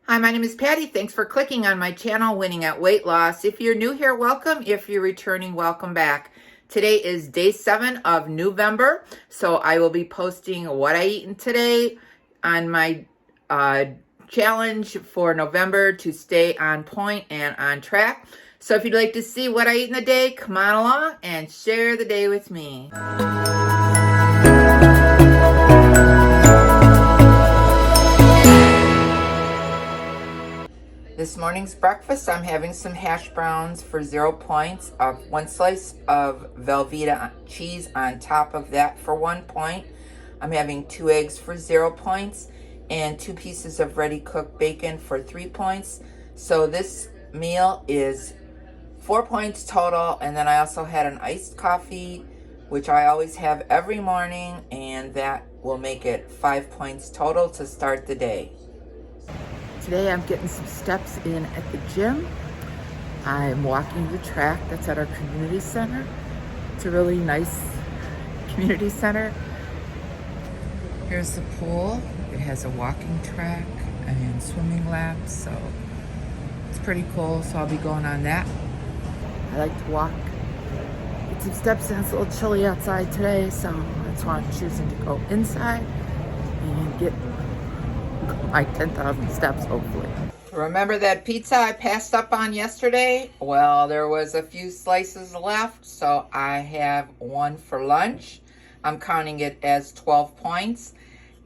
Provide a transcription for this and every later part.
Hi, my name is Patty. Thanks for clicking on my channel, Winning at Weight Loss. If you're new here, welcome. If you're returning, welcome back. Today is day 7 of NEWvember, so I will be posting what I eaten today on my challenge for November to stay on point and on track. So if you'd like to see what I eat in the day, come on along and share the day with me. This morning's breakfast, I'm having some hash browns for 0 points, of 1 slice of Velveeta cheese on top of that for 1 point. I'm having 2 eggs for 0 points and 2 pieces of ready cooked bacon for 3 points. So this meal is 4 points total, and then I also had an iced coffee, which I always have every morning, and that will make it 5 points total to start the day. Today I'm getting some steps in at the gym. I'm walking the track that's at our community center. It's a really nice community center. Here's the pool. It has a walking track and swimming laps, so it's pretty cool. So I'll be going on that. I like to walk, get some steps in. It's a little chilly outside today, so that's why I'm choosing to go inside and get my 10,000 steps, hopefully. Remember that pizza I passed up on yesterday? Well, there was a few slices left, so I have 1 for lunch. I'm counting it as 12 points.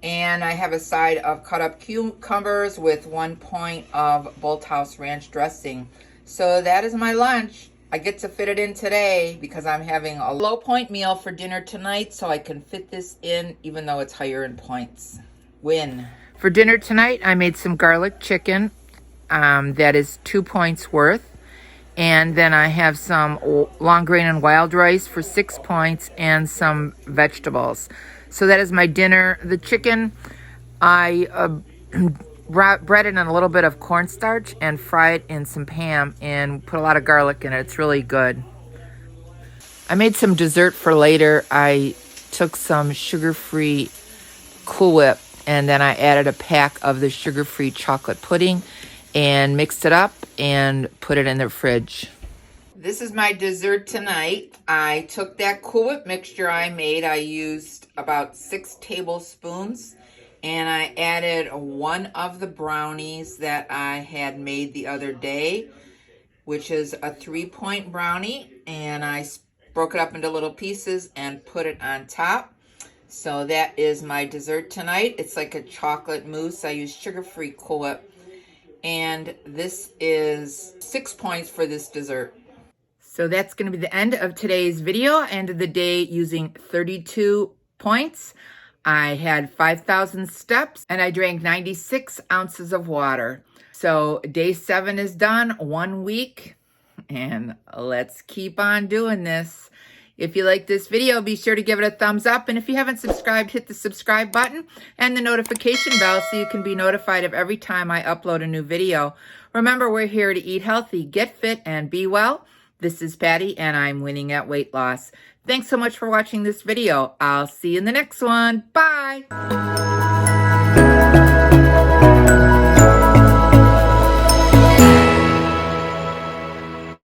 And I have a side of cut up cucumbers with 1 point of Bolthouse Ranch dressing. So that is my lunch. I get to fit it in today because I'm having a low point meal for dinner tonight, so I can fit this in even though it's higher in points. Win. For dinner tonight, I made some garlic chicken. That is 2 points worth. And then I have some long grain and wild rice for 6 points and some vegetables. So that is my dinner. The chicken, I bread it in a little bit of cornstarch and fry it in some Pam and put a lot of garlic in it. It's really good. I made some dessert for later. I took some sugar-free Cool Whip, and then I added a pack of the sugar-free chocolate pudding and mixed it up and put it in the fridge. This is my dessert tonight. I took that Cool Whip mixture I made. I used about 6 tablespoons, and I added 1 of the brownies that I had made the other day, which is a 3-point brownie, and I broke it up into little pieces and put it on top. So that is my dessert tonight. It's like a chocolate mousse. I use sugar-free Cool Whip. And this is 6 points for this dessert. So that's going to be the end of today's video. I ended the day using 32 points. I had 5,000 steps and I drank 96 ounces of water. So day 7 is done, 1 week, and let's keep on doing this. If you like this video, be sure to give it a thumbs up. And if you haven't subscribed, hit the subscribe button and the notification bell so you can be notified of every time I upload a new video. Remember, we're here to eat healthy, get fit, and be well. This is Patty, and I'm winning at weight loss. Thanks so much for watching this video. I'll see you in the next one. Bye.